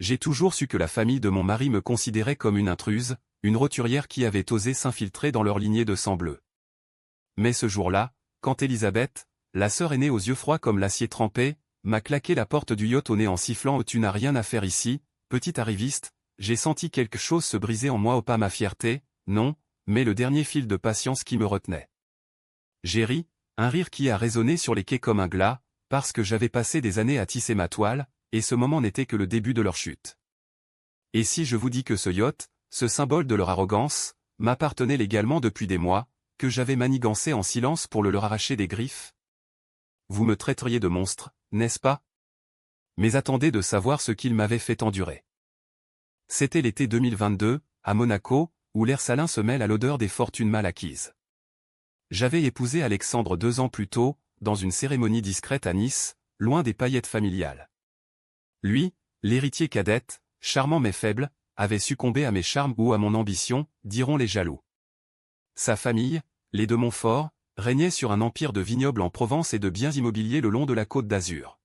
J'ai toujours su que la famille de mon mari me considérait comme une intruse, une roturière qui avait osé s'infiltrer dans leur lignée de sang bleu. Mais ce jour-là, quand Elisabeth, la sœur aînée aux yeux froids comme l'acier trempé, m'a claqué la porte du yacht au nez en sifflant « Tu n'as rien à faire ici, petit arriviste », j'ai senti quelque chose se briser en moi, pas ma fierté, non, mais le dernier fil de patience qui me retenait. J'ai ri, un rire qui a résonné sur les quais comme un glas, parce que j'avais passé des années à tisser ma toile, et ce moment n'était que le début de leur chute. Et si je vous dis que ce yacht, ce symbole de leur arrogance, m'appartenait légalement depuis des mois, que j'avais manigancé en silence pour le leur arracher des griffes? Vous me traiteriez de monstre, n'est-ce pas? Mais attendez de savoir ce qu'il m'avait fait endurer. C'était l'été 2022, à Monaco, où l'air salin se mêle à l'odeur des fortunes mal acquises. J'avais épousé Alexandre 2 ans plus tôt, dans une cérémonie discrète à Nice, loin des paillettes familiales. Lui, l'héritier cadette, charmant mais faible, avait succombé à mes charmes ou à mon ambition, diront les jaloux. Sa famille, les de Montfort, régnait sur un empire de vignobles en Provence et de biens immobiliers le long de la Côte d'Azur.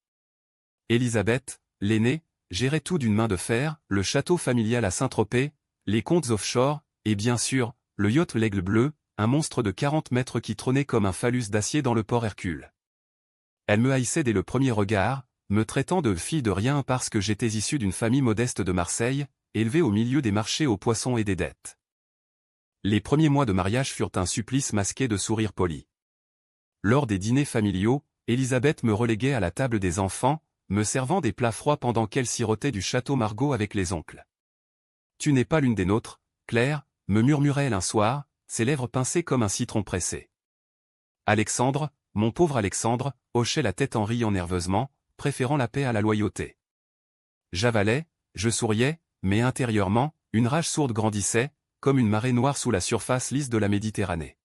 Élisabeth, l'aînée, gérait tout d'une main de fer, le château familial à Saint-Tropez, les comptes offshore, et bien sûr, le yacht l'Aigle Bleu, un monstre de 40 mètres qui trônait comme un phallus d'acier dans le port Hercule. Elle me haïssait dès le premier regard, me traitant de fille de rien parce que j'étais issu d'une famille modeste de Marseille, élevée au milieu des marchés aux poissons et des dettes. Les premiers mois de mariage furent un supplice masqué de sourires polis. Lors des dîners familiaux, Élisabeth me reléguait à la table des enfants, me servant des plats froids pendant qu'elle sirotait du château Margaux avec les oncles. « Tu n'es pas l'une des nôtres, Claire », me murmurait-elle un soir, ses lèvres pincées comme un citron pressé. Alexandre, mon pauvre Alexandre, hochait la tête en riant nerveusement, préférant la paix à la loyauté. J'avalais, je souriais, mais intérieurement, une rage sourde grandissait, comme une marée noire sous la surface lisse de la Méditerranée.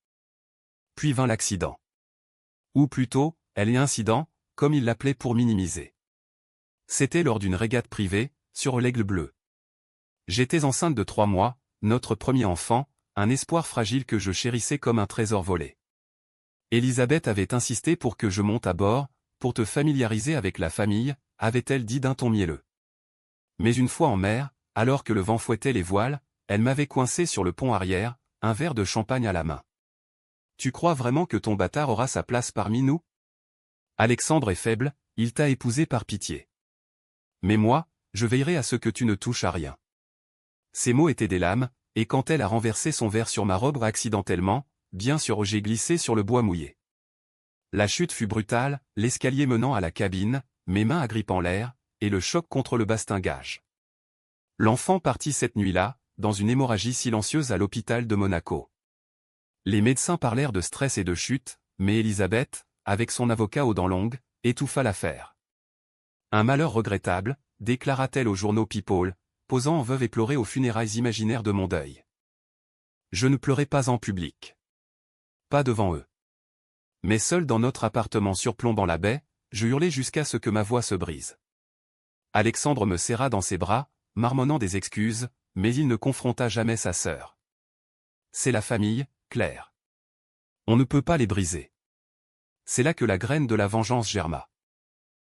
Puis vint l'accident. Ou plutôt, elle est incident, comme il l'appelait pour minimiser. C'était lors d'une régate privée, sur l'Aigle Bleu. J'étais enceinte de 3 mois, notre premier enfant, un espoir fragile que je chérissais comme un trésor volé. Élisabeth avait insisté pour que je monte à bord, pour te familiariser avec la famille, avait-elle dit d'un ton mielleux. Mais une fois en mer, alors que le vent fouettait les voiles, elle m'avait coincé sur le pont arrière, un verre de champagne à la main. « Tu crois vraiment que ton bâtard aura sa place parmi nous? Alexandre est faible, il t'a épousé par pitié. Mais moi, je veillerai à ce que tu ne touches à rien. » Ces mots étaient des lames, et quand elle a renversé son verre sur ma robe accidentellement, bien sûr j'ai glissé sur le bois mouillé. La chute fut brutale, l'escalier menant à la cabine, mes mains agrippant l'air, et le choc contre le bastingage. L'enfant partit cette nuit-là, dans une hémorragie silencieuse à l'hôpital de Monaco. Les médecins parlèrent de stress et de chute, mais Élisabeth, avec son avocat aux dents longues, étouffa l'affaire. Un malheur regrettable, déclara-t-elle aux journaux People, posant en veuve éplorée aux funérailles imaginaires de mon deuil. Je ne pleurai pas en public. Pas devant eux. Mais seul dans notre appartement surplombant la baie, je hurlai jusqu'à ce que ma voix se brise. Alexandre me serra dans ses bras, marmonnant des excuses, mais il ne confronta jamais sa sœur. C'est la famille, Claire. On ne peut pas les briser. C'est là que la graine de la vengeance germa.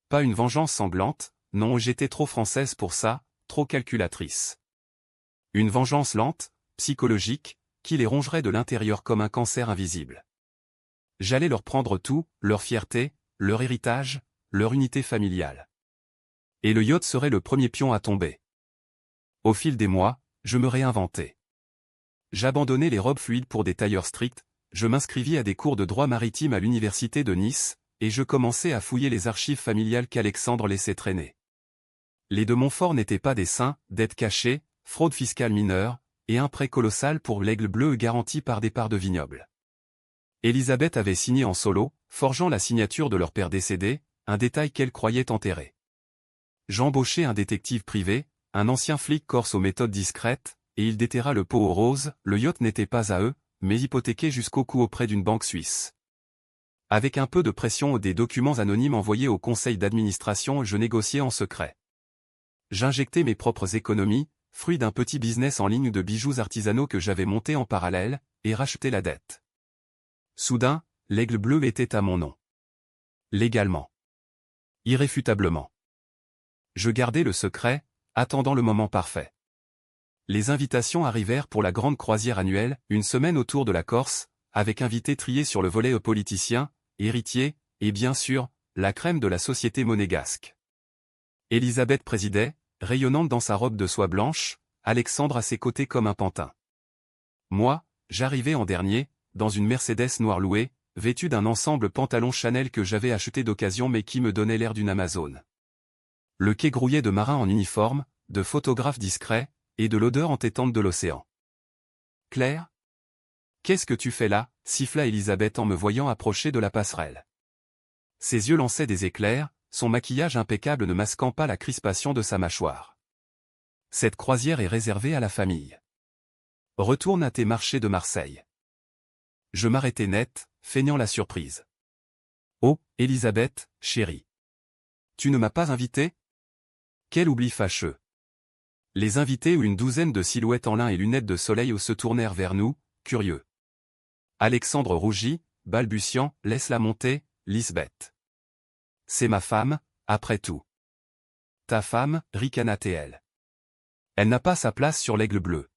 Pas une vengeance sanglante, non, j'étais trop française pour ça, trop calculatrice. Une vengeance lente, psychologique, qui les rongerait de l'intérieur comme un cancer invisible. J'allais leur prendre tout, leur fierté, leur héritage, leur unité familiale. Et le yacht serait le premier pion à tomber. Au fil des mois, je me réinventais. J'abandonnais les robes fluides pour des tailleurs stricts, je m'inscrivis à des cours de droit maritime à l'université de Nice, et je commençais à fouiller les archives familiales qu'Alexandre laissait traîner. Les de Montfort n'étaient pas des saints, dettes cachées, fraude fiscale mineure, et un prêt colossal pour l'Aigle Bleu garanti par des parts de vignobles. Élisabeth avait signé en solo, forgeant la signature de leur père décédé, un détail qu'elle croyait enterré. J'embauchai un détective privé, un ancien flic corse aux méthodes discrètes, et il déterra le pot aux roses, le yacht n'était pas à eux, mais hypothéqué jusqu'au cou auprès d'une banque suisse. Avec un peu de pression et des documents anonymes envoyés au conseil d'administration, je négociais en secret. J'injectais mes propres économies, fruit d'un petit business en ligne de bijoux artisanaux que j'avais monté en parallèle, et rachetais la dette. Soudain, l'Aigle Bleu était à mon nom. Légalement. Irréfutablement. Je gardais le secret, attendant le moment parfait. Les invitations arrivèrent pour la grande croisière annuelle, une semaine autour de la Corse, avec invités triés sur le volet politiciens, héritiers, et bien sûr, la crème de la société monégasque. Élisabeth présidait, rayonnante dans sa robe de soie blanche, Alexandre à ses côtés comme un pantin. Moi, j'arrivais en dernier, dans une Mercedes noire louée, vêtue d'un ensemble pantalon Chanel que j'avais acheté d'occasion mais qui me donnait l'air d'une Amazone. Le quai grouillait de marins en uniforme, de photographes discrets, et de l'odeur entêtante de l'océan. « Claire ? Qu'est-ce que tu fais là » siffla Élisabeth en me voyant approcher de la passerelle. Ses yeux lançaient des éclairs, son maquillage impeccable ne masquant pas la crispation de sa mâchoire. « Cette croisière est réservée à la famille. Retourne à tes marchés de Marseille. » Je m'arrêtai net, feignant la surprise. « Oh, Élisabeth, chérie. Tu ne m'as pas invité ? Quel oubli fâcheux. » Les invités ou une douzaine de silhouettes en lin et lunettes de soleil se tournèrent vers nous, curieux. Alexandre rougit, balbutiant, « Laisse-la monter, Lisbeth. C'est ma femme, après tout. » Ta femme, ricana-t-elle. Elle n'a pas sa place sur l'Aigle bleu.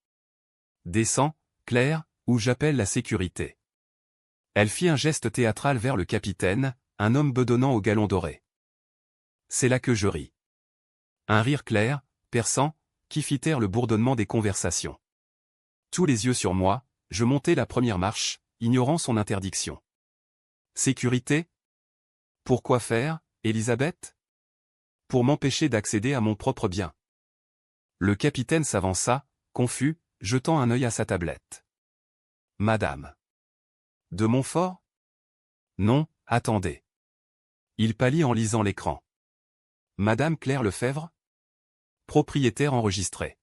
Descends, Claire, ou j'appelle la sécurité. Elle fit un geste théâtral vers le capitaine, un homme bedonnant au galon doré. C'est là que je ris. Un rire clair, perçant, qui fit taire le bourdonnement des conversations. Tous les yeux sur moi, je montai la première marche, ignorant son interdiction. Sécurité ? Pourquoi faire, Élisabeth ? Pour m'empêcher d'accéder à mon propre bien. Le capitaine s'avança, confus, jetant un œil à sa tablette. Madame. De Montfort ? Non, attendez. Il pâlit en lisant l'écran. Madame Claire Lefebvre ? Propriétaire enregistré.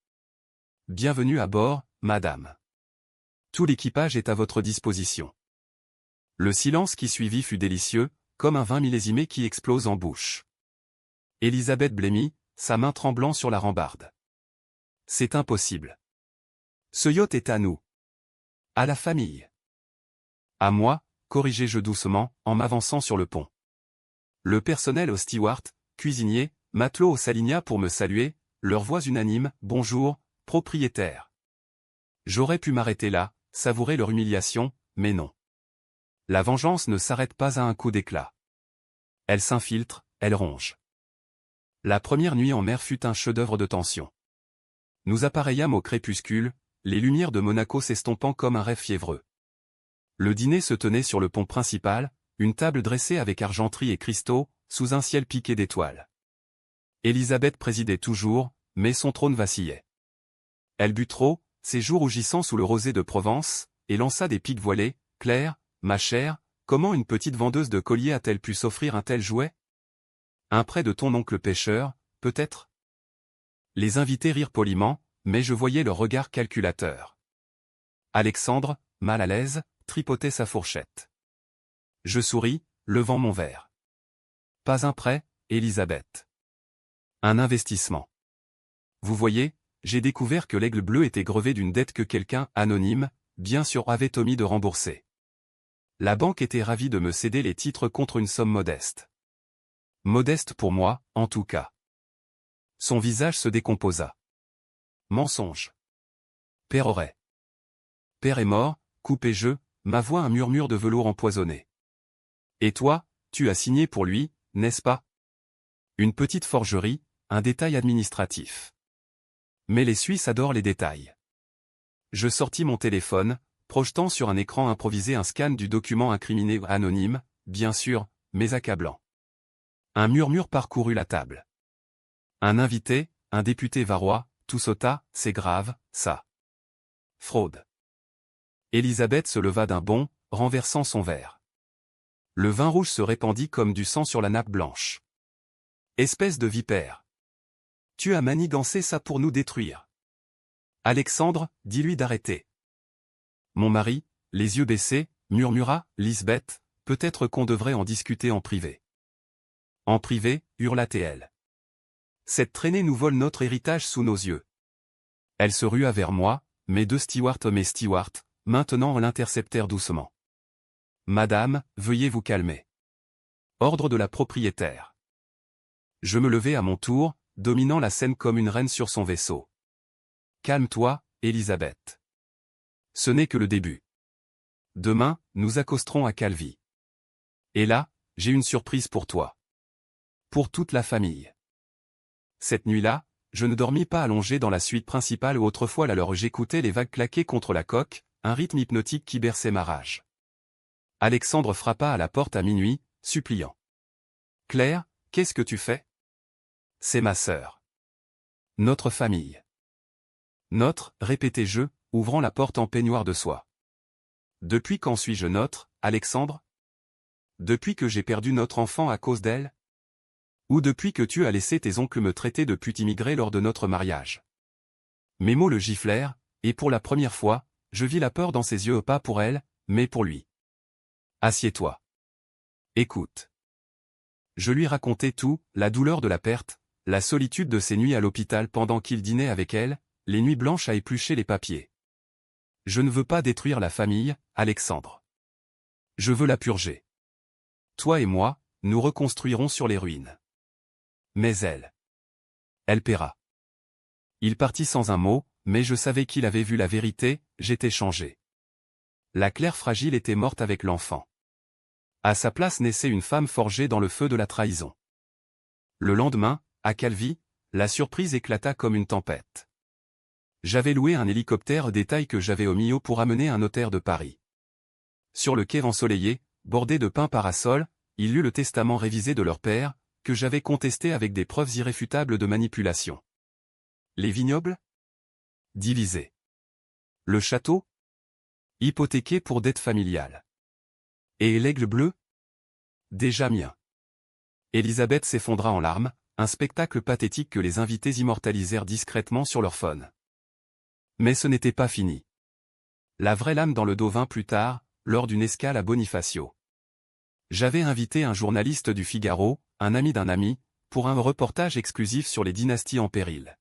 Bienvenue à bord, madame. Tout l'équipage est à votre disposition. Le silence qui suivit fut délicieux, comme un vin millésimé qui explose en bouche. Élisabeth blêmit, sa main tremblant sur la rambarde. C'est impossible. Ce yacht est à nous. À la famille. À moi, corrigeai-je doucement, en m'avançant sur le pont. Le personnel au steward, cuisinier, matelot s'aligna pour me saluer, leurs voix unanimes, « Bonjour, propriétaire. » J'aurais pu m'arrêter là, savourer leur humiliation, mais non. La vengeance ne s'arrête pas à un coup d'éclat. Elle s'infiltre, elle ronge. La première nuit en mer fut un chef-d'œuvre de tension. Nous appareillâmes au crépuscule, les lumières de Monaco s'estompant comme un rêve fiévreux. Le dîner se tenait sur le pont principal, une table dressée avec argenterie et cristaux, sous un ciel piqué d'étoiles. Élisabeth présidait toujours, mais son trône vacillait. Elle but trop, ses joues rougissant sous le rosé de Provence, et lança des piques voilées. « Claire, ma chère, comment une petite vendeuse de colliers a-t-elle pu s'offrir un tel jouet ? Un prêt de ton oncle pêcheur, peut-être ?» Les invités rirent poliment, mais je voyais leur regard calculateur. Alexandre, mal à l'aise, tripotait sa fourchette. Je souris, levant mon verre. Pas un prêt, Élisabeth. Un investissement. Vous voyez, j'ai découvert que l'Aigle bleu était grevé d'une dette que quelqu'un, anonyme, bien sûr avait omis de rembourser. La banque était ravie de me céder les titres contre une somme modeste. Modeste pour moi, en tout cas. Son visage se décomposa. Mensonge. Père aurait. Père est mort, coupai-je, ma voix un murmure de velours empoisonné. Et toi, tu as signé pour lui, n'est-ce pas ? Une petite forgerie, un détail administratif. Mais les Suisses adorent les détails. Je sortis mon téléphone, projetant sur un écran improvisé un scan du document incriminé anonyme, bien sûr, mais accablant. Un murmure parcourut la table. Un invité, un député varois, tout sauta, c'est grave, ça. Fraude. Élisabeth se leva d'un bond, renversant son verre. Le vin rouge se répandit comme du sang sur la nappe blanche. Espèce de vipère. Tu as manigancé ça pour nous détruire. Alexandre, dis-lui d'arrêter. Mon mari, les yeux baissés, murmura, Lisbeth, peut-être qu'on devrait en discuter en privé. En privé, hurla-t-elle. Cette traînée nous vole notre héritage sous nos yeux. Elle se rua vers moi, mes deux stewards, maintenant l'interceptèrent doucement. Madame, veuillez vous calmer. Ordre de la propriétaire. Je me levai à mon tour, dominant la scène comme une reine sur son vaisseau. Calme-toi, Elisabeth. Ce n'est que le début. Demain, nous accosterons à Calvi. Et là, j'ai une surprise pour toi. Pour toute la famille. Cette nuit-là, je ne dormis pas allongé dans la suite principale où autrefois l'heure j'écoutais les vagues claquer contre la coque, un rythme hypnotique qui berçait ma rage. Alexandre frappa à la porte à minuit, suppliant. « Claire, qu'est-ce que tu fais ? » ?»« C'est ma sœur. »« Notre famille. »« Notre, répétai-je, ouvrant la porte en peignoir de soie. »« Depuis quand suis-je notre, Alexandre ? Depuis que j'ai perdu notre enfant à cause d'elle ? Ou depuis que tu as laissé tes oncles me traiter de pute immigrée lors de notre mariage ? » Mes mots le giflèrent, et pour la première fois, je vis la peur dans ses yeux, pas pour elle, mais pour lui. « Assieds-toi. Écoute. » Je lui racontai tout, la douleur de la perte, la solitude de ses nuits à l'hôpital pendant qu'il dînait avec elle, les nuits blanches à éplucher les papiers. Je ne veux pas détruire la famille, Alexandre. Je veux la purger. Toi et moi, nous reconstruirons sur les ruines. Mais elle paiera. Il partit sans un mot, mais je savais qu'il avait vu la vérité, j'étais changé. La Claire fragile était morte avec l'enfant. À sa place naissait une femme forgée dans le feu de la trahison. Le lendemain, à Calvi, la surprise éclata comme une tempête. J'avais loué un hélicoptère, détail que j'avais omis pour amener un notaire de Paris. Sur le quai ensoleillé, bordé de pins parasols, il lut le testament révisé de leur père, que j'avais contesté avec des preuves irréfutables de manipulation. Les vignobles ? Divisés. Le château ? Hypothéqué pour dette familiale. Et l'aigle bleu ? Déjà mien. Elisabeth s'effondra en larmes, un spectacle pathétique que les invités immortalisèrent discrètement sur leur phone. Mais ce n'était pas fini. La vraie lame dans le dos vint plus tard, lors d'une escale à Bonifacio. J'avais invité un journaliste du Figaro, un ami d'un ami, pour un reportage exclusif sur les dynasties en péril.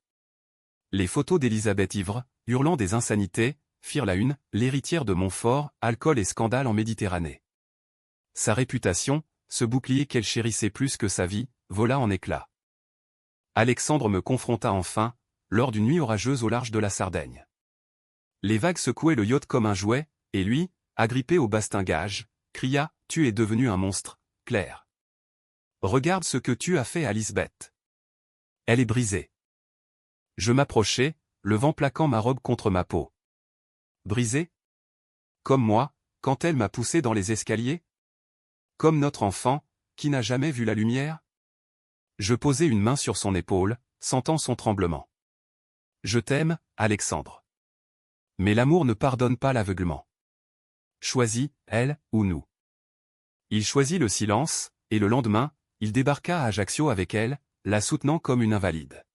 Les photos d'Elisabeth ivre, hurlant des insanités, firent la une, l'héritière de Montfort, alcool et scandale en Méditerranée. Sa réputation, ce bouclier qu'elle chérissait plus que sa vie, vola en éclats. Alexandre me confronta enfin, lors d'une nuit orageuse au large de la Sardaigne. Les vagues secouaient le yacht comme un jouet, et lui, agrippé au bastingage, cria « Tu es devenu un monstre, Claire. Regarde ce que tu as fait à Lisbeth. Elle est brisée. » Je m'approchai, le vent plaquant ma robe contre ma peau. Brisée ? Comme moi, quand elle m'a poussé dans les escaliers ? Comme notre enfant, qui n'a jamais vu la lumière ? Je posai une main sur son épaule, sentant son tremblement. Je t'aime, Alexandre. Mais l'amour ne pardonne pas l'aveuglement. Choisis, elle, ou nous. Il choisit le silence, et le lendemain, il débarqua à Ajaccio avec elle, la soutenant comme une invalide.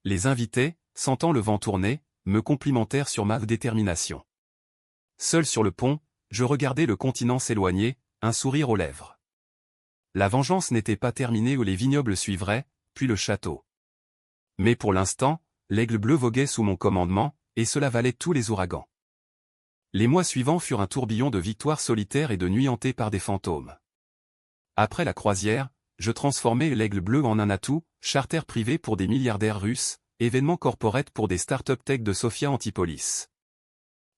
Les invités, sentant le vent tourner, me complimentèrent sur ma détermination. Seul sur le pont, je regardais le continent s'éloigner, un sourire aux lèvres. La vengeance n'était pas terminée où les vignobles suivraient, puis le château. Mais pour l'instant, l'aigle bleu voguait sous mon commandement, et cela valait tous les ouragans. Les mois suivants furent un tourbillon de victoires solitaires et de nuits hantées par des fantômes. Après la croisière, je transformai l'aigle bleu en un atout, charter privé pour des milliardaires russes, événement corporate pour des start-up tech de Sofia Antipolis.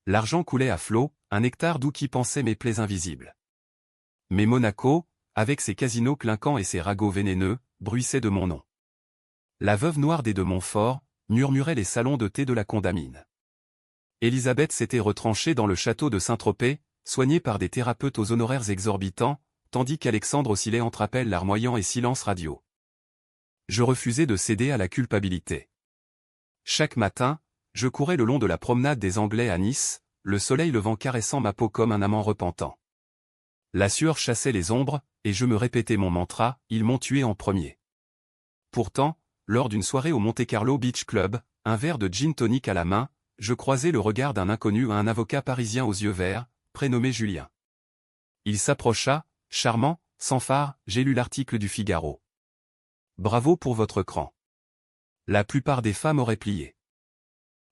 L'argent coulait à flot, un nectar doux qui pansait mes plaies invisibles. Mais Monaco, avec ses casinos clinquants et ses ragots vénéneux, bruissait de mon nom. La veuve noire des de Montfort, murmurait les salons de thé de la Condamine. Elisabeth s'était retranchée dans le château de Saint-Tropez, soignée par des thérapeutes aux honoraires exorbitants, tandis qu'Alexandre oscillait entre appels larmoyants et silence radio. Je refusais de céder à la culpabilité. Chaque matin, je courais le long de la promenade des Anglais à Nice, le soleil levant caressant ma peau comme un amant repentant. La sueur chassait les ombres, et je me répétais mon mantra, ils m'ont tué en premier. Pourtant, lors d'une soirée au Monte-Carlo Beach Club, un verre de gin tonic à la main, je croisai le regard d'un inconnu à un avocat parisien aux yeux verts, prénommé Julien. Il s'approcha, charmant, sans phare, j'ai lu l'article du Figaro. Bravo pour votre cran. La plupart des femmes auraient plié.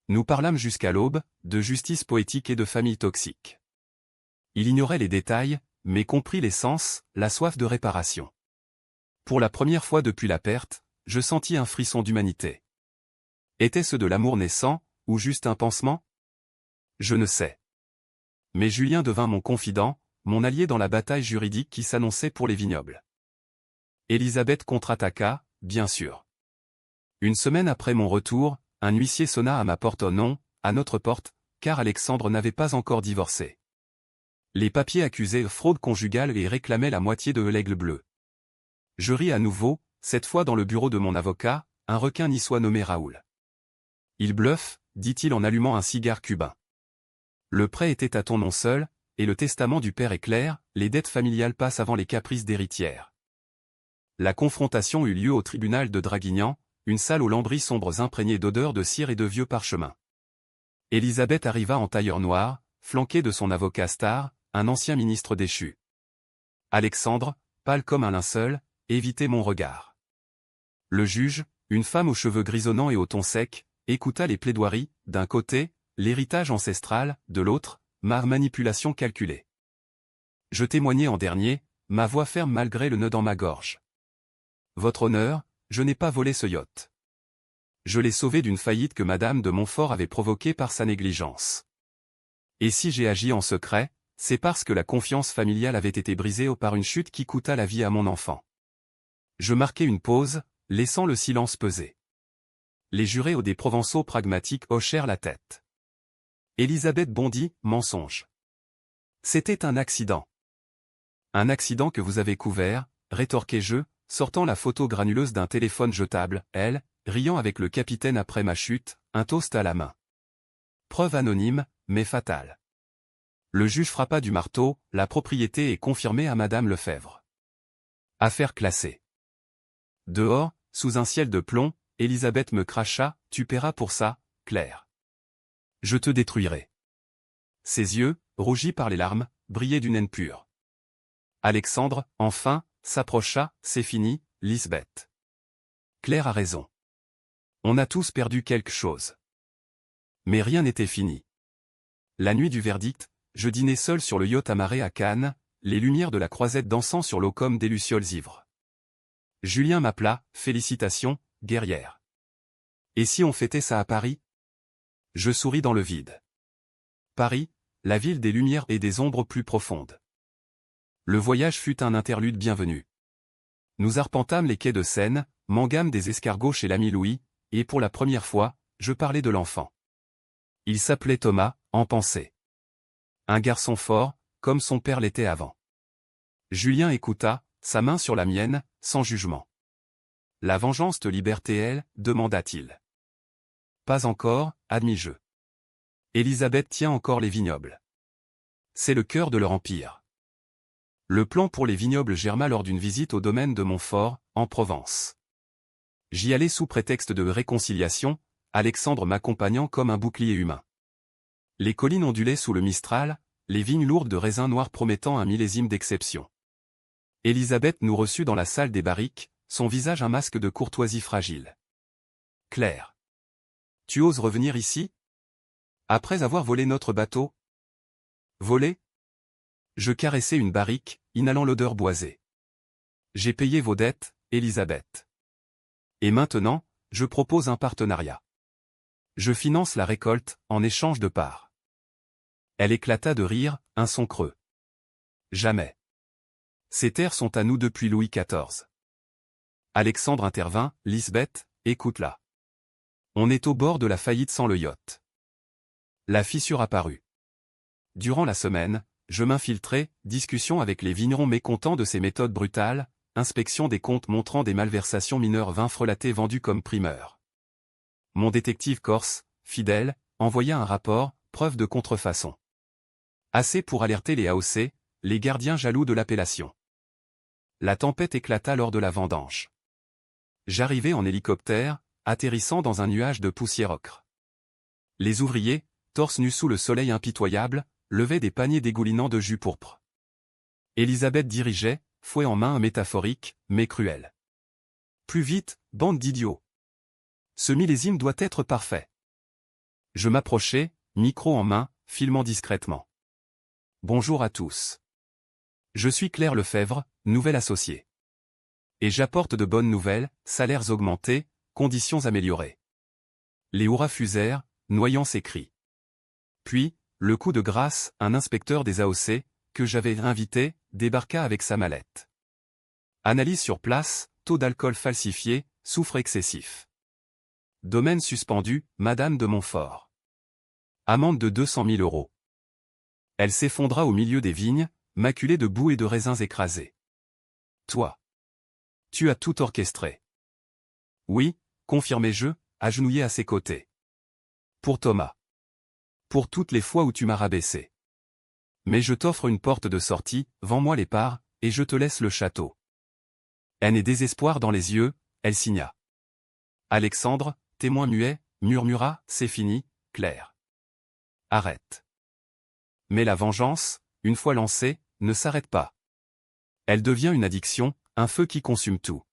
Nous parlâmes jusqu'à l'aube, de justice poétique et de famille toxique. Il ignorait les détails, mais comprit l'essence, la soif de réparation. Pour la première fois depuis la perte, je sentis un frisson d'humanité. Était-ce de l'amour naissant, ou juste un pansement? Je ne sais. Mais Julien devint mon confident, mon allié dans la bataille juridique qui s'annonçait pour les vignobles. Élisabeth contre-attaqua, bien sûr. Une semaine après mon retour, un huissier sonna à ma porte. Oh non, à notre porte, car Alexandre n'avait pas encore divorcé. Les papiers accusaient fraude conjugale et réclamaient la moitié de l'aigle bleu. Je ris à nouveau, cette fois dans le bureau de mon avocat, un requin niçois nommé Raoul. Il bluffe, dit-il en allumant un cigare cubain. Le prêt était à ton nom seul, et le testament du père est clair, les dettes familiales passent avant les caprices d'héritière. La confrontation eut lieu au tribunal de Draguignan, une salle aux lambris sombres imprégnés d'odeurs de cire et de vieux parchemins. Élisabeth arriva en tailleur noir, flanquée de son avocat star, un ancien ministre déchu. Alexandre, pâle comme un linceul, évitait mon regard. Le juge, une femme aux cheveux grisonnants et au ton sec, écouta les plaidoiries, d'un côté, l'héritage ancestral, de l'autre, ma manipulation calculée. Je témoignai en dernier, ma voix ferme malgré le nœud dans ma gorge. Votre honneur, je n'ai pas volé ce yacht. Je l'ai sauvé d'une faillite que Madame de Montfort avait provoquée par sa négligence. Et si j'ai agi en secret, c'est parce que la confiance familiale avait été brisée par une chute qui coûta la vie à mon enfant. Je marquai une pause, laissant le silence peser. Les jurés des Provençaux pragmatiques hochèrent la tête. Élisabeth bondit, mensonge. C'était un accident. Un accident que vous avez couvert, rétorquai-je, sortant la photo granuleuse d'un téléphone jetable, elle, riant avec le capitaine après ma chute, un toast à la main. Preuve anonyme, mais fatale. Le juge frappa du marteau, la propriété est confirmée à Madame Lefebvre. Affaire classée. Dehors, sous un ciel de plomb, Élisabeth me cracha, tu paieras pour ça, Claire. Je te détruirai. Ses yeux, rougis par les larmes, brillaient d'une haine pure. Alexandre, enfin, s'approcha, c'est fini, Lisbeth. Claire a raison. On a tous perdu quelque chose. Mais rien n'était fini. La nuit du verdict, je dînais seul sur le yacht amarré à Cannes, les lumières de la croisette dansant sur l'eau comme des lucioles ivres. Julien m'appela, félicitations, guerrière. Et si on fêtait ça à Paris? Je souris dans le vide. Paris, la ville des lumières et des ombres plus profondes. Le voyage fut un interlude bienvenu. Nous arpentâmes les quais de Seine, mangâmes des escargots chez l'ami Louis, et pour la première fois, je parlais de l'enfant. Il s'appelait Thomas, en pensée. Un garçon fort, comme son père l'était avant. Julien écouta, sa main sur la mienne, sans jugement. La vengeance te libère-t-elle, demanda-t-il. Pas encore, admis-je. Élisabeth tient encore les vignobles. C'est le cœur de leur empire. Le plan pour les vignobles germa lors d'une visite au domaine de Montfort, en Provence. J'y allais sous prétexte de réconciliation, Alexandre m'accompagnant comme un bouclier humain. Les collines ondulaient sous le Mistral, les vignes lourdes de raisins noirs promettant un millésime d'exception. Élisabeth nous reçut dans la salle des barriques, son visage un masque de courtoisie fragile. Claire. Tu oses revenir ici? Après avoir volé notre bateau? Volé? Je caressai une barrique, inhalant l'odeur boisée. J'ai payé vos dettes, Élisabeth. Et maintenant, je propose un partenariat. Je finance la récolte, en échange de parts. Elle éclata de rire, un son creux. Jamais. Ces terres sont à nous depuis Louis XIV. Alexandre intervint, Lisbeth, écoute-la. On est au bord de la faillite sans le yacht. La fissure apparut. Durant la semaine, je m'infiltrai, discussion avec les vignerons mécontents de ces méthodes brutales, inspection des comptes montrant des malversations mineures, vin frelaté vendu comme primeur. Mon détective corse, fidèle, envoya un rapport, preuve de contrefaçon. Assez pour alerter les AOC, les gardiens jaloux de l'appellation. La tempête éclata lors de la vendange. J'arrivai en hélicoptère, atterrissant dans un nuage de poussière ocre. Les ouvriers, torse nus sous le soleil impitoyable, levaient des paniers dégoulinants de jus pourpre. Élisabeth dirigeait, fouet en main métaphorique, mais cruel. Plus vite, bande d'idiots. Ce millésime doit être parfait. Je m'approchai, micro en main, filmant discrètement. Bonjour à tous. Je suis Claire Lefebvre, nouvelle associée. Et j'apporte de bonnes nouvelles, salaires augmentés, conditions améliorées. Les hurrahs fusèrent, noyant ses cris. Puis, le coup de grâce, un inspecteur des AOC, que j'avais invité, débarqua avec sa mallette. Analyse sur place, taux d'alcool falsifié, soufre excessif. Domaine suspendu, Madame de Montfort. Amende de 200 000 €. Elle s'effondra au milieu des vignes, maculée de boue et de raisins écrasés. Toi. Tu as tout orchestré. Oui, confirmai-je, agenouillé à ses côtés. Pour Thomas. Pour toutes les fois où tu m'as rabaissé. Mais je t'offre une porte de sortie, vends-moi les parts, et je te laisse le château. Haine et désespoir dans les yeux, elle signa. Alexandre, témoin muet, murmura, c'est fini, Claire. Arrête. Mais la vengeance, une fois lancée, ne s'arrête pas. Elle devient une addiction, un feu qui consume tout.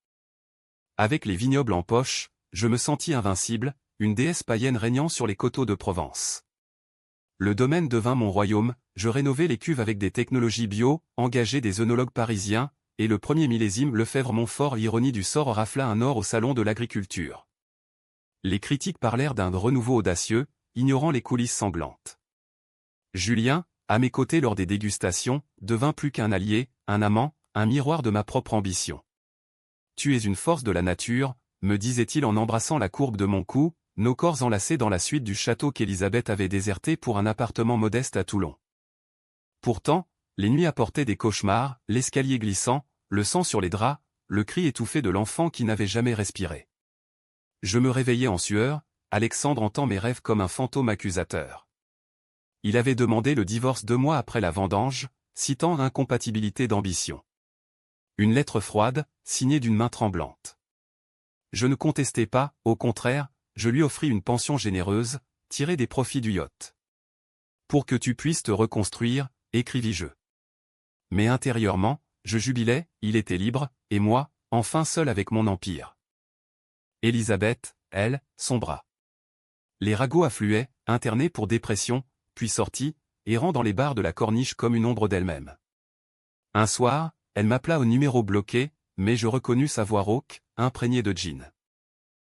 Avec les vignobles en poche, je me sentis invincible, une déesse païenne régnant sur les coteaux de Provence. Le domaine devint mon royaume, je rénovai les cuves avec des technologies bio, engageai des œnologues parisiens, et le premier millésime Lefebvre-Montfort, l'ironie du sort, rafla un or au salon de l'agriculture. Les critiques parlèrent d'un renouveau audacieux, ignorant les coulisses sanglantes. Julien, à mes côtés lors des dégustations, devint plus qu'un allié, un amant, un miroir de ma propre ambition. Tu es une force de la nature, me disait-il en embrassant la courbe de mon cou, nos corps enlacés dans la suite du château qu'Élisabeth avait déserté pour un appartement modeste à Toulon. Pourtant, les nuits apportaient des cauchemars, l'escalier glissant, le sang sur les draps, le cri étouffé de l'enfant qui n'avait jamais respiré. Je me réveillais en sueur, Alexandre entend mes rêves comme un fantôme accusateur. Il avait demandé le divorce 2 mois après la vendange, citant incompatibilité d'ambition. Une lettre froide, signée d'une main tremblante. Je ne contestai pas, au contraire, je lui offris une pension généreuse, tirée des profits du yacht. Pour que tu puisses te reconstruire, écrivis-je. Mais intérieurement, je jubilais, il était libre, et moi, enfin seul avec mon empire. Élisabeth, elle, sombra. Les ragots affluaient, internés pour dépression, puis sortis, errant dans les bars de la corniche comme une ombre d'elle-même. Un soir, elle m'appela au numéro bloqué, mais je reconnus sa voix rauque, imprégnée de gin.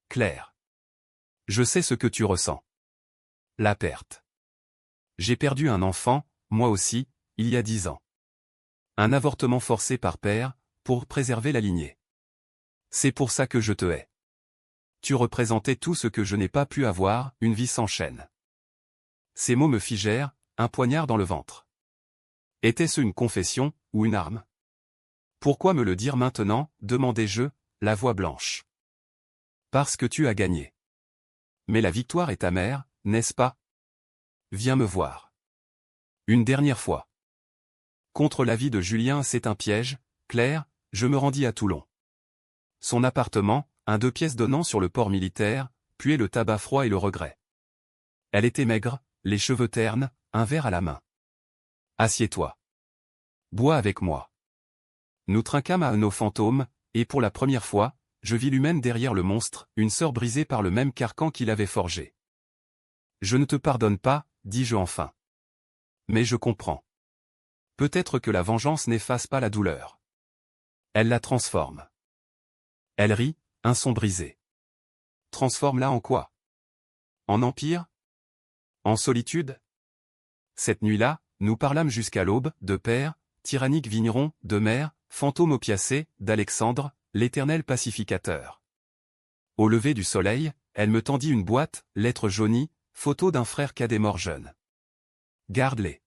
Claire. Je sais ce que tu ressens. La perte. J'ai perdu un enfant, moi aussi, il y a 10 ans. Un avortement forcé par père, pour préserver la lignée. C'est pour ça que je te hais. Tu représentais tout ce que je n'ai pas pu avoir, une vie sans chaîne. Ces mots me figèrent, un poignard dans le ventre. Était-ce une confession, ou une arme? Pourquoi me le dire maintenant, demandai-je, la voix blanche. Parce que tu as gagné. Mais la victoire est amère, n'est-ce pas? Viens me voir. Une dernière fois. Contre l'avis de Julien, c'est un piège, Claire, je me rendis à Toulon. Son appartement, un 2 pièces donnant sur le port militaire, puait le tabac froid et le regret. Elle était maigre, les cheveux ternes, un verre à la main. Assieds-toi. Bois avec moi. Nous trinquâmes à nos fantômes, et pour la première fois, je vis l'humaine derrière le monstre, une sœur brisée par le même carcan qu'il avait forgé. Je ne te pardonne pas, dis-je enfin. Mais je comprends. Peut-être que la vengeance n'efface pas la douleur. Elle la transforme. Elle rit, un son brisé. Transforme-la en quoi? En empire? En solitude? Cette nuit-là, nous parlâmes jusqu'à l'aube, de père, tyrannique vigneron, de mère, fantôme opiacé, d'Alexandre, l'éternel pacificateur. Au lever du soleil, elle me tendit une boîte, lettre jaunie, photo d'un frère cadet mort jeune. Garde-les.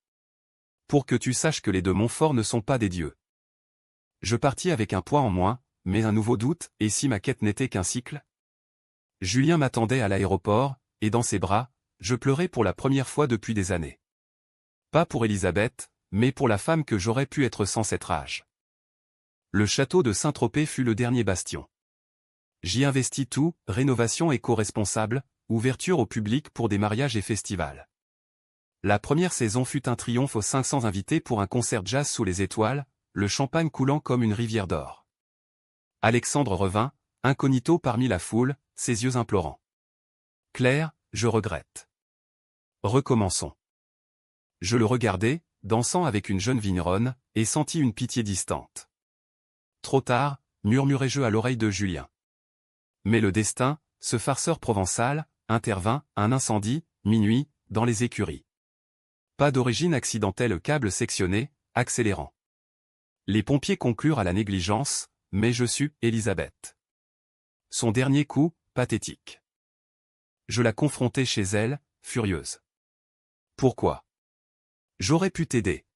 Pour que tu saches que les de Montfort ne sont pas des dieux. Je partis avec un poids en moins, mais un nouveau doute, et si ma quête n'était qu'un cycle? Julien m'attendait à l'aéroport, et dans ses bras, je pleurais pour la première fois depuis des années. Pas pour Élisabeth, mais pour la femme que j'aurais pu être sans cette rage. Le château de Saint-Tropez fut le dernier bastion. J'y investis tout, rénovation éco-responsable, ouverture au public pour des mariages et festivals. La première saison fut un triomphe aux 500 invités pour un concert jazz sous les étoiles, le champagne coulant comme une rivière d'or. Alexandre revint, incognito parmi la foule, ses yeux implorants. Claire, je regrette. Recommençons. Je le regardai, dansant avec une jeune vigneronne, et sentis une pitié distante. Trop tard, murmurai-je à l'oreille de Julien. Mais le destin, ce farceur provençal, intervint, un incendie, minuit, dans les écuries. Pas d'origine accidentelle, câble sectionné, accélérant. Les pompiers conclurent à la négligence, mais je sus, Elisabeth. Son dernier coup, pathétique. Je la confrontai chez elle, furieuse. Pourquoi? J'aurais pu t'aider.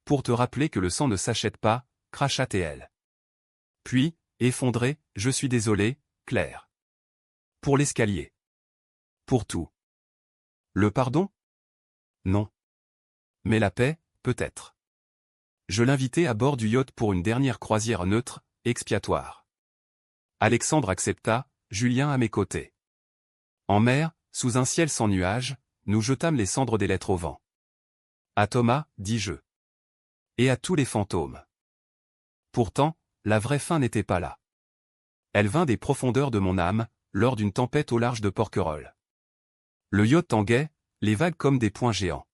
Pour te rappeler que le sang ne s'achète pas, cracha-t-elle. Puis, effondrée, je suis désolé, Claire. Pour l'escalier. Pour tout. Le pardon? Non. Mais la paix, peut-être. Je l'invitai à bord du yacht pour une dernière croisière neutre, expiatoire. Alexandre accepta, Julien à mes côtés. En mer, sous un ciel sans nuages, nous jetâmes les cendres des lettres au vent. À Thomas, dis-je. Et à tous les fantômes. Pourtant, la vraie fin n'était pas là. Elle vint des profondeurs de mon âme, lors d'une tempête au large de Porquerolles. Le yacht tanguait, les vagues comme des poings géants.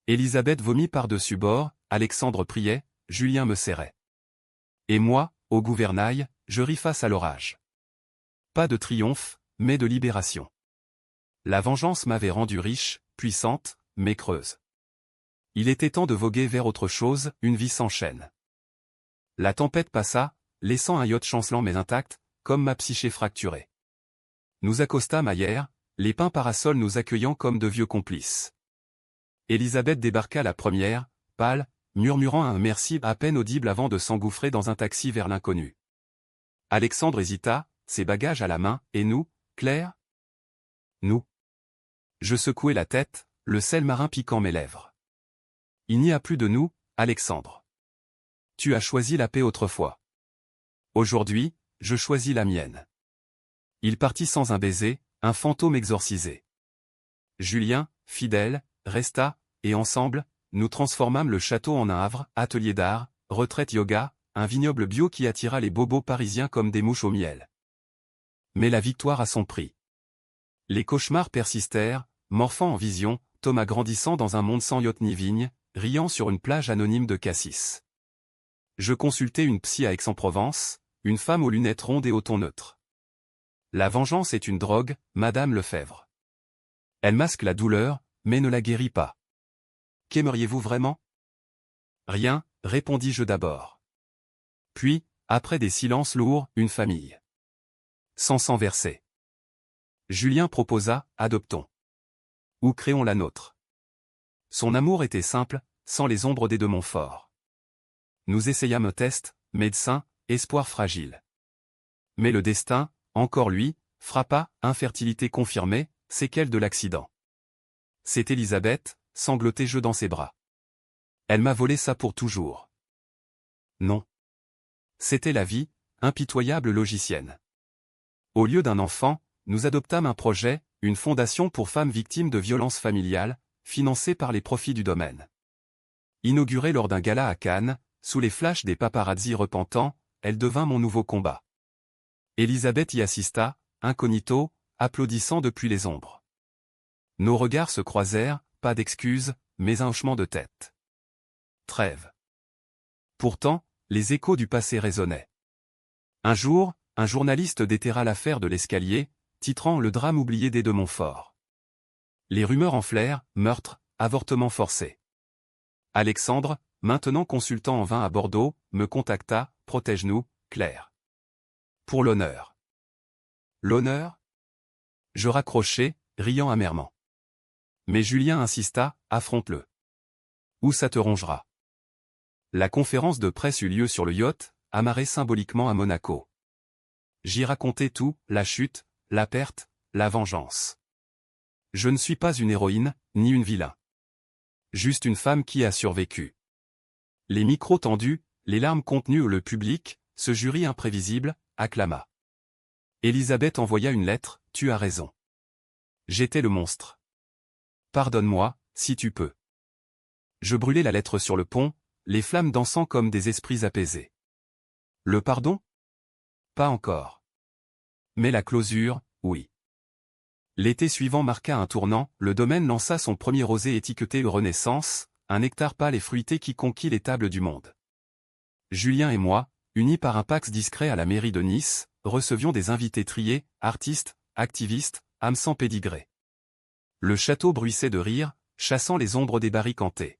Elisabeth vomit par-dessus bord, Alexandre priait, Julien me serrait. Et moi, au gouvernail, je ris face à l'orage. Pas de triomphe, mais de libération. La vengeance m'avait rendue riche, puissante, mais creuse. Il était temps de voguer vers autre chose, une vie sans chaîne. La tempête passa, laissant un yacht chancelant mais intact, comme ma psyché fracturée. Nous accostâmes ailleurs, les pins parasols nous accueillant comme de vieux complices. Elisabeth débarqua la première, pâle, murmurant un merci à peine audible avant de s'engouffrer dans un taxi vers l'inconnu. Alexandre hésita, ses bagages à la main, et nous, Claire? Nous. Je secouai la tête, le sel marin piquant mes lèvres. Il n'y a plus de nous, Alexandre. Tu as choisi la paix autrefois. Aujourd'hui, je choisis la mienne. Il partit sans un baiser, un fantôme exorcisé. Julien, fidèle, resta, et ensemble, nous transformâmes le château en un havre, atelier d'art, retraite yoga, un vignoble bio qui attira les bobos parisiens comme des mouches au miel. Mais la victoire a son prix. Les cauchemars persistèrent, morphant en vision, Thomas grandissant dans un monde sans yacht ni vigne, riant sur une plage anonyme de Cassis. Je consultai une psy à Aix-en-Provence, une femme aux lunettes rondes et au ton neutre. La vengeance est une drogue, Madame Lefebvre. Elle masque la douleur, mais ne la guérit pas. Qu'aimeriez-vous vraiment? Rien, répondis-je d'abord. Puis, après des silences lourds, une famille. Sans sang versé. Julien proposa, adoptons. Ou créons la nôtre. Son amour était simple, sans les ombres des deux Montfort. Nous essayâmes un test, médecin, espoir fragile. Mais le destin, encore lui, frappa, infertilité confirmée, séquelle de l'accident. C'est Elisabeth, sanglotai-je dans ses bras. Elle m'a volé ça pour toujours. Non. C'était la vie, impitoyable logicienne. Au lieu d'un enfant, nous adoptâmes un projet, une fondation pour femmes victimes de violences familiales, financée par les profits du domaine. Inaugurée lors d'un gala à Cannes, sous les flashs des paparazzis repentants, elle devint mon nouveau combat. Elisabeth y assista, incognito, applaudissant depuis les ombres. Nos regards se croisèrent, pas d'excuses, mais un hochement de tête. Trêve. Pourtant, les échos du passé résonnaient. Un jour, un journaliste déterra l'affaire de l'escalier, titrant le drame oublié des de Montfort. Les rumeurs enflèrent, meurtre, avortement forcé. Alexandre, maintenant consultant en vain à Bordeaux, me contacta, protège-nous, Claire. Pour l'honneur. L'honneur? Je raccrochai, riant amèrement. Mais Julien insista, affronte-le. Ou ça te rongera. La conférence de presse eut lieu sur le yacht, amarré symboliquement à Monaco. J'y racontai tout, la chute, la perte, la vengeance. Je ne suis pas une héroïne, ni une vilain. Juste une femme qui a survécu. Les micros tendus, les larmes contenues, le public, ce jury imprévisible, acclama. Elisabeth envoya une lettre, tu as raison. J'étais le monstre. Pardonne-moi, si tu peux. Je brûlai la lettre sur le pont, les flammes dansant comme des esprits apaisés. Le pardon? Pas encore. Mais la closure, oui. L'été suivant marqua un tournant, le domaine lança son premier rosé étiqueté Renaissance, un nectar pâle et fruité qui conquit les tables du monde. Julien et moi, unis par un pax discret à la mairie de Nice, recevions des invités triés, artistes, activistes, âmes sans pédigré. Le château bruissait de rire, chassant les ombres des barricantés.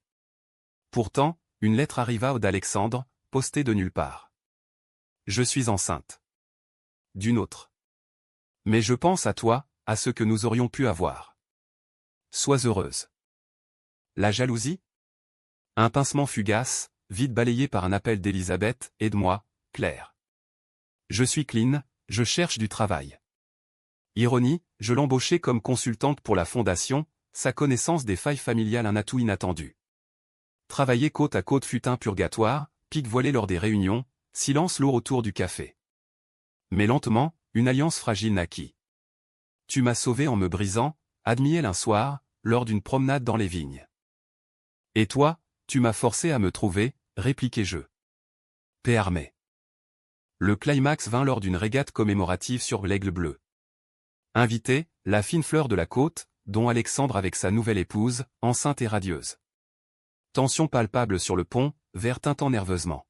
Pourtant, une lettre arriva d'Alexandre, postée de nulle part. Je suis enceinte. D'une autre. Mais je pense à toi, à ce que nous aurions pu avoir. Sois heureuse. La jalousie? Un pincement fugace, vite balayé par un appel d'Elisabeth, aide-moi, Claire. Je suis clean, je cherche du travail. Ironie, je l'embauchais comme consultante pour la fondation, sa connaissance des failles familiales un atout inattendu. Travailler côte à côte fut un purgatoire, pique voilé lors des réunions, silence lourd autour du café. Mais lentement, une alliance fragile naquit. Tu m'as sauvé en me brisant, admis-elle un soir, lors d'une promenade dans les vignes. Et toi, tu m'as forcé à me trouver, répliquai-je. Paix armée. Le climax vint lors d'une régate commémorative sur l'Aigle bleu. Invitée, la fine fleur de la côte, dont Alexandre avec sa nouvelle épouse, enceinte et radieuse. Tension palpable sur le pont, verre tintant nerveusement.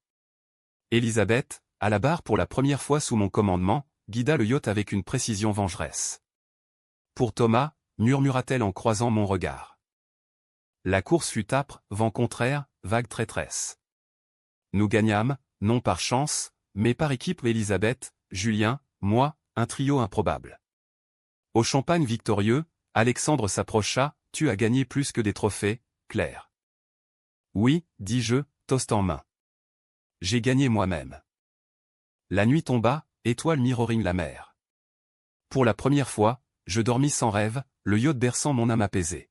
Elisabeth, à la barre pour la première fois sous mon commandement, guida le yacht avec une précision vengeresse. Pour Thomas, murmura-t-elle en croisant mon regard. La course fut âpre, vent contraire, vague traîtresse. Nous gagnâmes, non par chance, mais par équipe Elisabeth, Julien, moi, un trio improbable. Au champagne victorieux, Alexandre s'approcha, tu as gagné plus que des trophées, Claire. Oui, dis-je, toast en main. J'ai gagné moi-même. La nuit tomba, étoile mirroring la mer. Pour la première fois, je dormis sans rêve, le yacht berçant mon âme apaisée.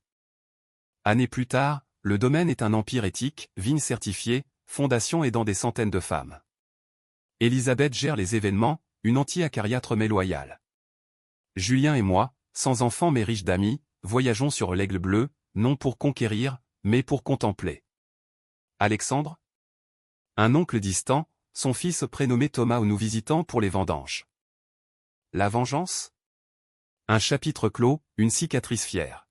Années plus tard, le domaine est un empire éthique, vigne certifiée, fondation aidant des centaines de femmes. Elisabeth gère les événements, une anti-acariâtre mais loyale. Julien et moi, sans enfants mais riches d'amis, voyageons sur l'Aigle bleu, non pour conquérir, mais pour contempler. Alexandre? Un oncle distant, son fils prénommé Thomas où nous visitons pour les vendanges. La vengeance? Un chapitre clos, une cicatrice fière.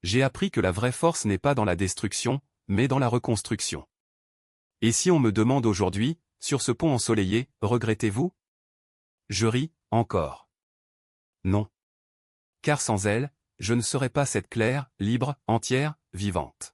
J'ai appris que la vraie force n'est pas dans la destruction, mais dans la reconstruction. Et si on me demande aujourd'hui, sur ce pont ensoleillé, regrettez-vous? Je ris, encore. Non. Car sans elle, je ne serais pas cette Claire, libre, entière, vivante.